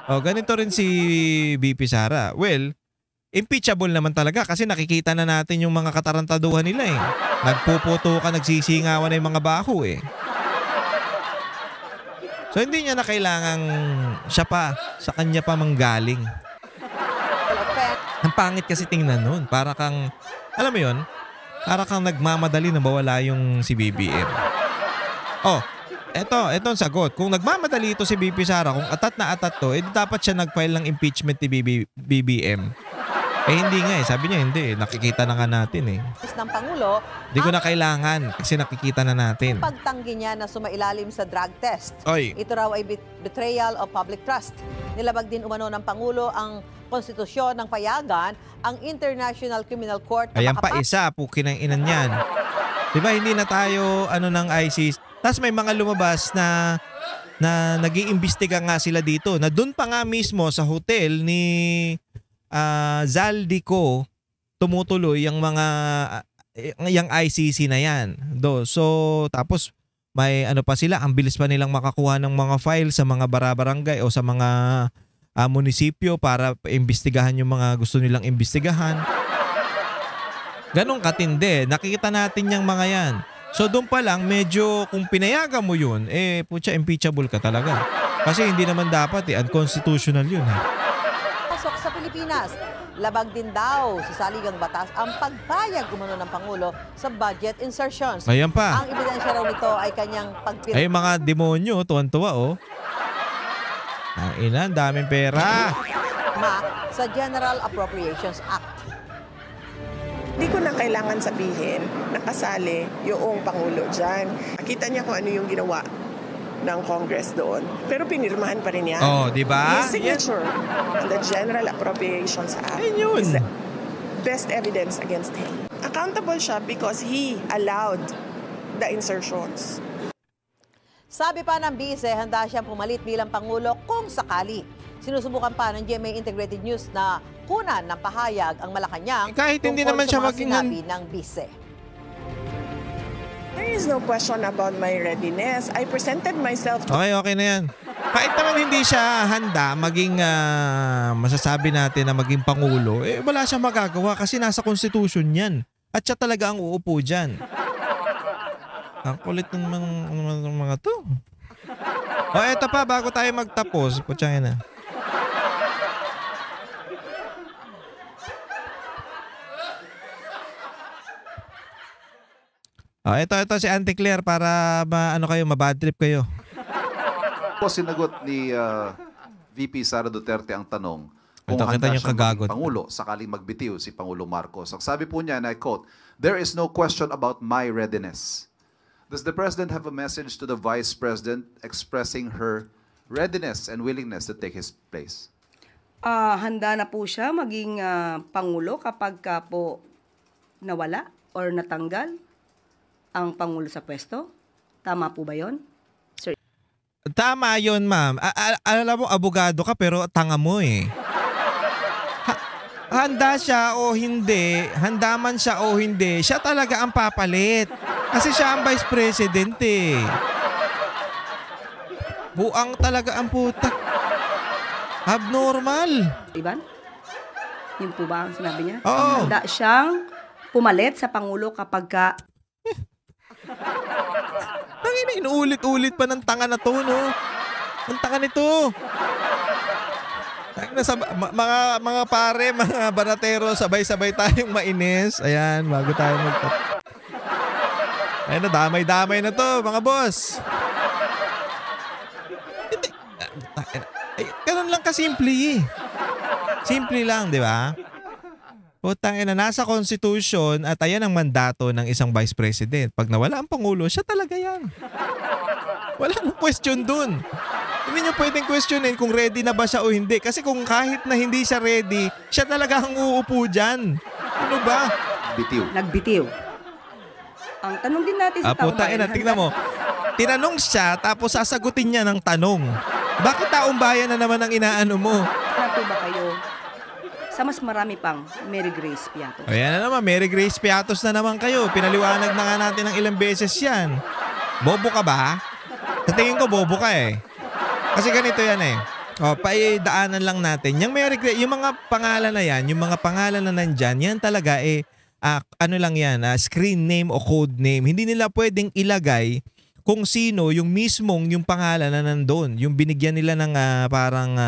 O, ganito rin si VP Sara. Well, impeachable naman talaga kasi nakikita na natin yung mga katarantaduhan nila Nagpuputukan, nagsisingawan na yung mga baho So hindi niya na kailangang siya pa, sa kanya pa manggaling. Ang pangit kasi tingnan nun. Para kang, alam mo yun, para kang nagmamadali na mawala yung si BBM. Oh, eto ang sagot. Kung nagmamadali ito si VP Sara, kung atat na atat to, dapat siya nag-file ng impeachment ni BBM. Hindi nga sabi niya hindi nakikita na nga natin ng Pangulo, Hindi ko na kailangan kasi nakikita na natin. pagtanggi niya na sumailalim sa drug test. Oy. Ito raw ay betrayal of public trust. Nilabag din umano ng Pangulo ang konstitusyon ng payagan ang International Criminal Court na Ayan pa isa, pukin ng inan yan. Diba hindi na tayo ng ICC. Tapos may mga lumabas na nag-iimbestiga nga sila dito. Na doon pa nga mismo sa hotel ni Zaldico tumutuloy yung yung ICC na yan. So tapos may pa sila, ang bilis pa nilang makakuha ng mga file sa mga barabarangay o sa mga munisipyo para imbestigahan yung mga gusto nilang imbestigahan. Ganong katindi. Nakikita natin yung mga yan. So doon pa lang medyo kung pinayagan mo yun, putya, impeachable ka talaga. Kasi hindi naman dapat unconstitutional yun. pasok sa Pilipinas. Labag din daw sa saligang batas ang pagpayag umano ng Pangulo sa budget insertions. Ayan pa. Ang ebidensya raw nito ay kanyang pagpirma. Ay mga demonyo, tuwan-tuwa Ang ina, daming pera. sa General Appropriations Act. Hindi ko na kailangan sabihin na kasali yung Pangulo dyan. Nakita niya kung ano yung ginawa ng Congress doon. Pero pinirmahan pa rin yan. Oh, di ba? His signature on the General Appropriations Act Ayun yun. is the best evidence against him. Accountable siya because he allowed the insertions. Sabi pa ng bise, handa siyang pumalit bilang Pangulo kung sakali. Sinusubukan pa ng GMA Integrated News na kunan ng pahayag ang Malacanang Kahit hindi tungkol naman sa siya mga maging sinabi ng bise. There is no question about my readiness. I presented myself to Okay na yan. Kahit naman hindi siya handa maging masasabi natin na maging Pangulo, wala siyang magagawa kasi nasa Constitution yan. At siya talaga ang uupo dyan. Ang kulit ng mga to. Eto pa, bago tayo magtapos, putsangin na. Ito si Auntie Claire para mabad trip kayo. Po sinagot ni VP Sara Duterte ang tanong kung Ito, kita handa yung siyang kagagot. maging Pangulo sakaling magbitiw si Pangulong Marcos. Ang sabi po niya, and I quote, "There is no question about my readiness." Does the President have a message to the Vice President expressing her readiness and willingness to take his place? Handa na po siya maging Pangulo kapag ka po nawala or natanggal ang Pangulo sa pwesto. Tama po ba yon? Tama yun, ma'am. Alam mo, abogado ka pero tanga mo eh. Handa siya o hindi, handa man siya o hindi, siya talaga ang papalit. Kasi siya ang Vice President eh. Buang talaga ang puta. Abnormal. Iban? Yun po ba ang sinabi niya? Oo. Handa siyang pumalit sa Pangulo kapag ka Tangina, inuulit-ulit pa ng tanga na to, no? Ang tanga nito. Tangina, mga pare, mga baratero, sabay-sabay tayong mainis. Ayan, bago tayo Ayun na, damay-damay na to, mga boss. Hindi. Ganun lang kasimple eh. Simple lang, di ba? Putang ina, nasa Constitution at ayan ang mandato ng isang Vice President. Pag nawala ang Pangulo, siya talaga yan. Wala nang question dun. Hindi nyo pwedeng questionin kung ready na ba siya o hindi. Kasi kung kahit na hindi siya ready, siya talaga ang uupo dyan. Ano ba? Bitiw. nagbitiw. Ang tanong din natin sa taong Putang ina, bayan, tingnan mo. Tinanong siya tapos sasagutin niya ng tanong. Bakit taong bayan na naman ang inaano mo? handa po ba kayo sa mas marami pang Mary Grace Piatos? Ayan na naman, Mary Grace Piatos na naman kayo. Pinaliwanag na nga natin ng ilang beses yan. Bobo ka ba? Sa tingin ko bobo ka eh. Kasi ganito yan eh. Paidaanan lang natin. Yung Mary Grace, yung mga pangalan na yan, yung mga pangalan na nandyan, yan talaga eh, ano lang yan, screen name o code name. Hindi nila pwedeng ilagay kung sino yung mismong yung pangalan na nandun. Yung binigyan nila ng parang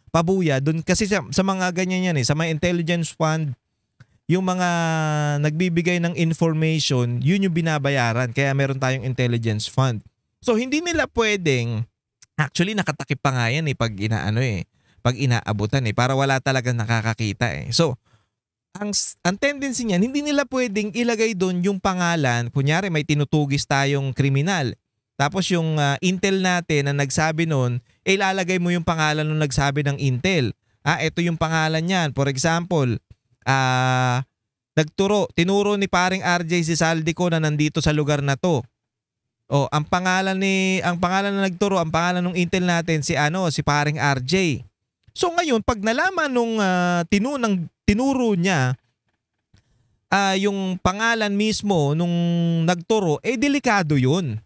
pabuya doon kasi sa mga ganyan yan eh, sa mga intelligence fund, yung mga nagbibigay ng information, yun yung binabayaran. Kaya meron tayong intelligence fund. So hindi nila pwedeng, actually nakatakip pa nga yan eh pag pag inaabutan eh, para wala talagang nakakakita eh. So ang tendency niyan, hindi nila pwedeng ilagay doon yung pangalan. Kunyari may tinutugis tayong kriminal. Tapos yung intel natin na nagsabi noon, ilalagay mo yung pangalan nung nagsabi ng intel. Ito yung pangalan niyan. For example, tinuro ni paring RJ si Saldico na nandito sa lugar na to. Ang pangalan na nagturo, ang pangalan ng intel natin si paring RJ. So ngayon, pag nalaman nung tinuro niya yung pangalan mismo nung nagturo, delikado yun.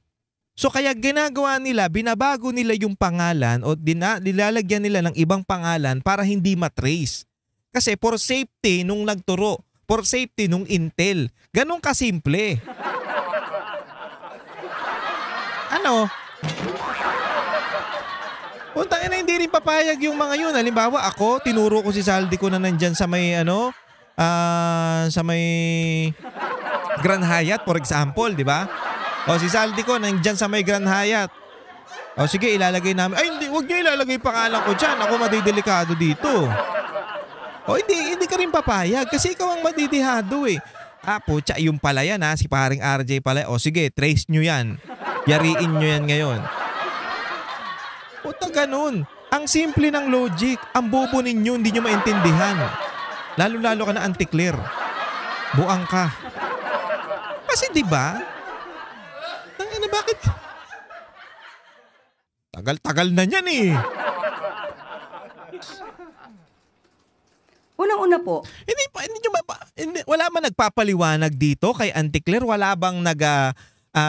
So kaya ginagawa nila, binabago nila yung pangalan o nilalagyan nila ng ibang pangalan para hindi matrace. Kasi for safety nung nagturo, for safety nung intel. Ganun kasimple. Puntang ina, hindi rin papayag yung mga yun. Halimbawa, ako, tinuro ko si Saldi ko na nandyan sa may sa may Grand Hyatt, for example, di ba? Si Saldi ko nandyan sa may Grand Hyatt. Sige, ilalagay namin. Ay, hindi, huwag nyo ilalagay pangalan ko dyan. Ako madidelikado dito. Hindi ka rin papayag kasi ikaw ang madidihado eh. Putya, yung pala yan si paring RJ pala. Sige, trace nyo yan. Yariin nyo yan ngayon. Puta, ganun. Ang simple ng logic. Ang bobo ninyo, hindi nyo maintindihan. Lalo-lalo ka na anti-clear. Buang ka. Kasi diba? Bakit? Tagal-tagal na yan eh. Unang-una po. Wala man nagpapaliwanag dito kay Auntie Claire. Wala bang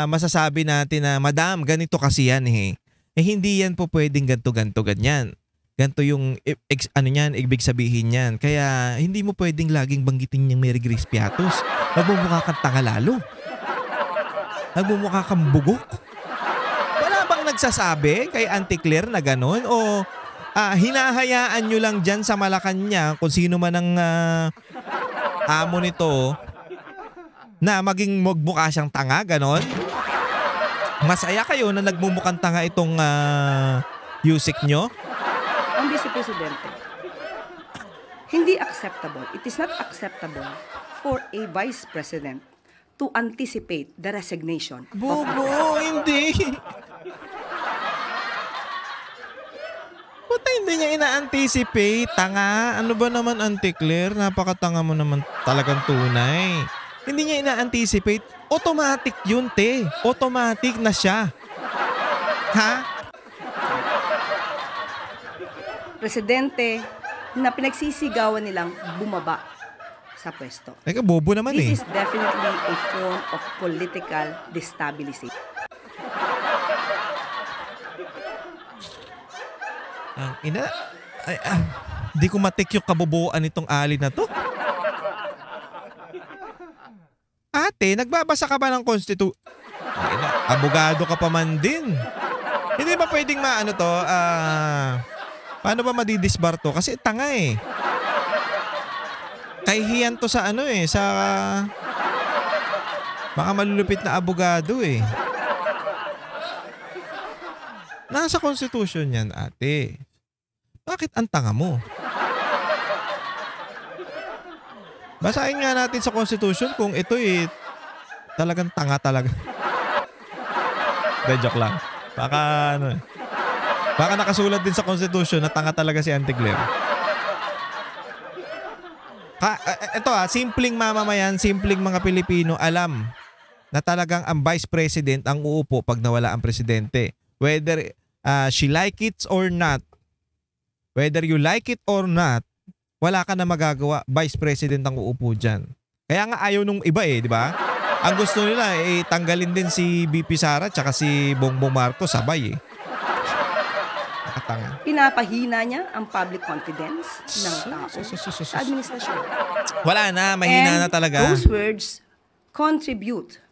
masasabi natin na, Madam, ganito kasi yan eh. Hindi yan po pwedeng ganto-ganto ganyan. Ganto yung ibig sabihin yan. Kaya hindi mo pwedeng laging banggitin yung Mary Grace Piatos. Nagmumukha kang tanga lalo. Nagmumukha kang bugok. Wala bang nagsasabi kay Auntie Claire na gano'n? O hinahayaan nyo lang dyan sa Malacanang kung sino man ang amo nito na maging magmukha siyang tanga, ganon? Masaya kayo na nagmumukhang tanga itong Yusek nyo? Ang Vice Presidente, hindi acceptable. It is not acceptable for a Vice President to anticipate the resignation of the Bobo, hindi. Puta, hindi niya ina-anticipate. Tanga. Ano ba naman, Auntie Claire? Napakatanga mo naman talagang tunay. Hindi niya ina-anticipate. Automatic yun, te. Automatic na siya. Ha? Presidente na pinagsisigawan nilang bumaba sa pwesto. Teka, bobo naman This eh. is definitely a form of political destabilization. Ang ina. Ay, di ko matik yung kabubuan nitong Ali na to. Ate, nagbabasa ka ba ng abogado ka pa man din. Hindi ba pwedeng maano to? Paano ba madidisbar to? Kasi tanga eh. Kahihiyan to sa ano eh, sa baka malulupit na abogado eh. Nasa konstitusyon yan, ate. Bakit ang tanga mo? Basahin nga natin sa konstitusyon kung ito eh talagang tanga talaga. De, joke lang. Baka ano, baka nakasulat din sa konstitusyon na tanga talaga si Auntie Claire. Ito simpleng mamamayan, simpleng mga Pilipino alam na talagang ang Vice President ang uupo pag nawala ang presidente. Whether she like it or not, whether you like it or not, wala ka na magagawa. Vice President ang uupo dyan. Kaya nga ayaw nung iba eh, di ba? Ang gusto nila eh, tanggalin din si BP Sara tsaka si Bongbong Marcos sabay eh. Nakatanga. Pinapahina niya ang public confidence ng tao sa administrasyon. Wala na, mahina na talaga. Those words contribute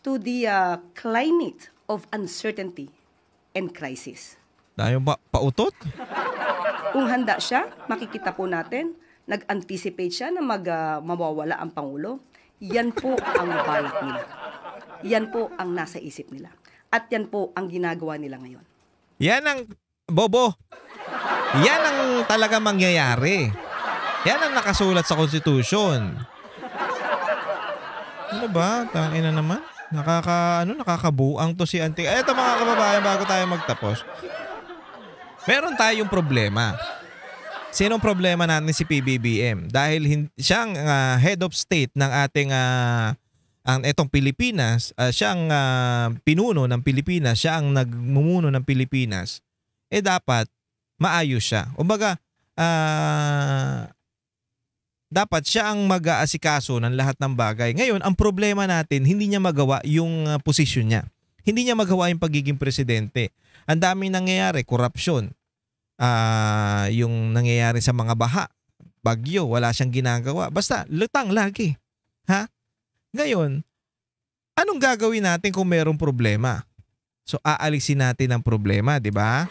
to the climate of uncertainty and crisis. Dahil pautot? Kung handa siya, makikita po natin, nag-anticipate siya na mawawala ang Pangulo. Yan po ang balak nila. Yan po ang nasa isip nila. At yan po ang ginagawa nila ngayon. Yan ang, Bobo, yan ang talaga mangyayari. Yan ang nakasulat sa konstitusyon. Ano ba? Tangina naman. Nakakabuang to si Auntie. Eto mga kababayan, bago tayo magtapos. Meron tayong problema. Sinong problema natin? Si PBBM. Dahil siyang head of state ng ating etong Pilipinas, siyang pinuno ng Pilipinas, siya ang nagmumuno ng Pilipinas, dapat maayos siya. Kumbaga, dapat siya ang mag-aasikaso ng lahat ng bagay. Ngayon, ang problema natin, hindi niya magawa yung posisyon niya. Hindi niya magawa yung pagiging presidente. Ang daming nangyayari, korupsyon. Yung nangyayari sa mga baha, bagyo, wala siyang ginagawa. Basta, lutang lagi. Ha? Ngayon, anong gagawin natin kung mayroong problema? So, aalisin natin ang problema, di ba?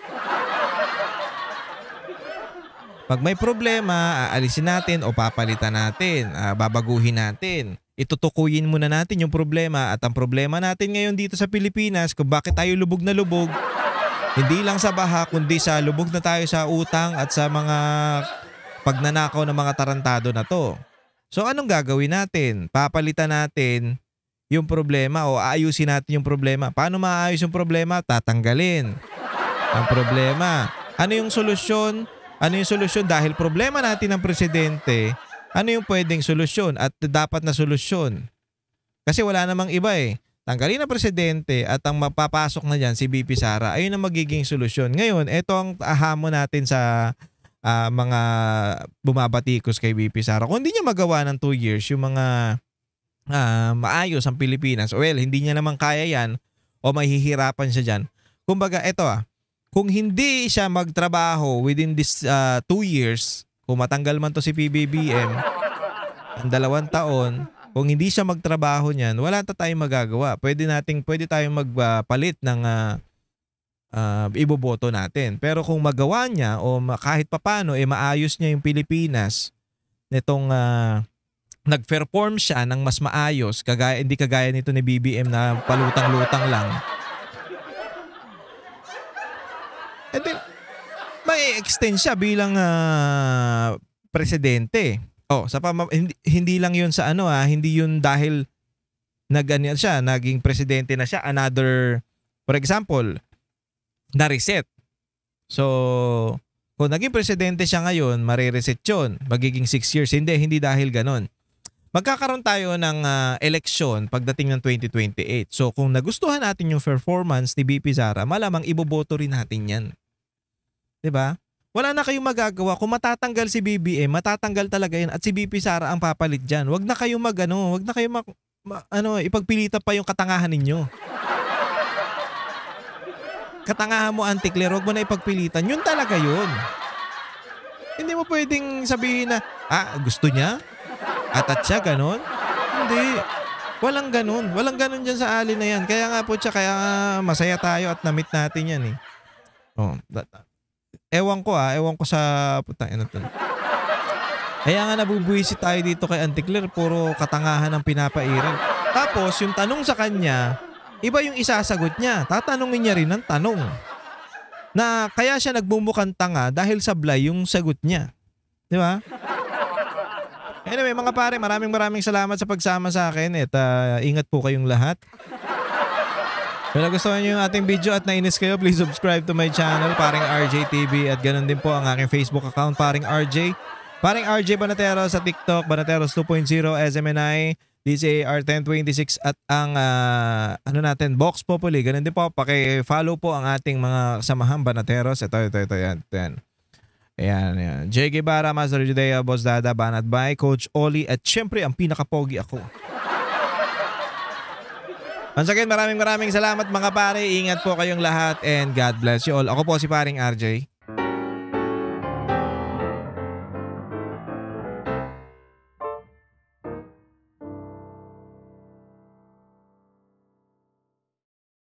Pag may problema, aalisin natin o papalitan natin, babaguhin natin. Itutukuyin muna natin yung problema at ang problema natin ngayon dito sa Pilipinas kung bakit tayo lubog na lubog, hindi lang sa baha kundi sa lubog na tayo sa utang at sa mga pagnanakaw ng mga tarantado na to. So anong gagawin natin? Papalitan natin yung problema o aayusin natin yung problema. Paano maayos yung problema? Tatanggalin ang problema. Ano yung solusyon? Ano yung solusyon? Dahil problema natin ng presidente, ano yung pwedeng solusyon at dapat na solusyon? Kasi wala namang iba eh. Tanggalin ang presidente at ang mapapasok na dyan si BP Sara, ayun ang magiging solusyon. Ngayon, ito ang hamon natin sa mga bumabatikos kay BP Sara. Kung hindi niya magawa ng 2 years yung mga maayos ang Pilipinas, well, hindi niya naman kaya yan o mahihirapan siya dyan. Kumbaga, ito kung hindi siya magtrabaho within this 2 years, kung matanggal man to si PBBM, ang 2 taon, kung hindi siya magtrabaho niyan, wala tayong magagawa. Pwede tayong magpalit ng iboboto natin. Pero kung magawa niya o kahit papano maayos niya yung Pilipinas nitong nag-perform siya ng mas maayos, hindi kagaya nito ni BBM na palutang-lutang lang. And then, may extend siya bilang presidente. Hindi lang yun sa hindi yun dahil naging presidente na siya, for example, na-reset. So, kung naging presidente siya ngayon, marireset yun. Magiging 6 years. Hindi dahil ganon. Magkakaroon tayo ng eleksyon pagdating ng 2028. So, kung nagustuhan natin yung performance ni BP Sara, malamang iboboto rin natin yan. 'Di ba? Wala na kayong magagawa. Kung matatanggal si BBM, matatanggal talaga yan at si BP Sara ang papalit dyan. Wag na kayong wag na kayong ipagpilitan pa yung katangahan ninyo. Katangahan mo, Auntie Claire, wag mo na ipagpilitan. Yun talaga yun. Hindi mo pwedeng sabihin na, gusto niya? At siya, ganon? Hindi. Walang ganon. Walang ganon dyan sa alin na yan. Kaya nga po siya, kaya masaya tayo at na-meet natin yan eh. Ewan ko sa putang ina to. Kaya nga nabubuwisit tayo dito kay Auntie Claire, puro katangahan ang pinapairal. Tapos yung tanong sa kanya, iba yung isasagot niya. Tatanungin niya rin ng tanong. Na kaya siya nagbumukhang tanga dahil sablay yung sagot niya. Di ba? Anyway, mga pare, maraming salamat sa pagsama sa akin at ingat po kayong lahat. Kung nagustuhan niyo yung ating video at nainis kayo, please subscribe to my channel, Paring RJ TV, at ganoon din po ang aking Facebook account, Paring RJ. Paring RJ Banatero sa TikTok, Banateros 2.0, SMNI, DCAR 1026 at ang natin, Vox Populi. Ganoon din po, paki-follow po ang ating mga kasamahan Banateros. Ito, yan. Ayan. J. Guevara, Master Judea, Boss Dada, Banat by Coach Oli, at syempre ang pinakapogi ako. Once again, maraming salamat mga pare. Ingat po kayong lahat and God bless you all. Ako po si Paring RJ.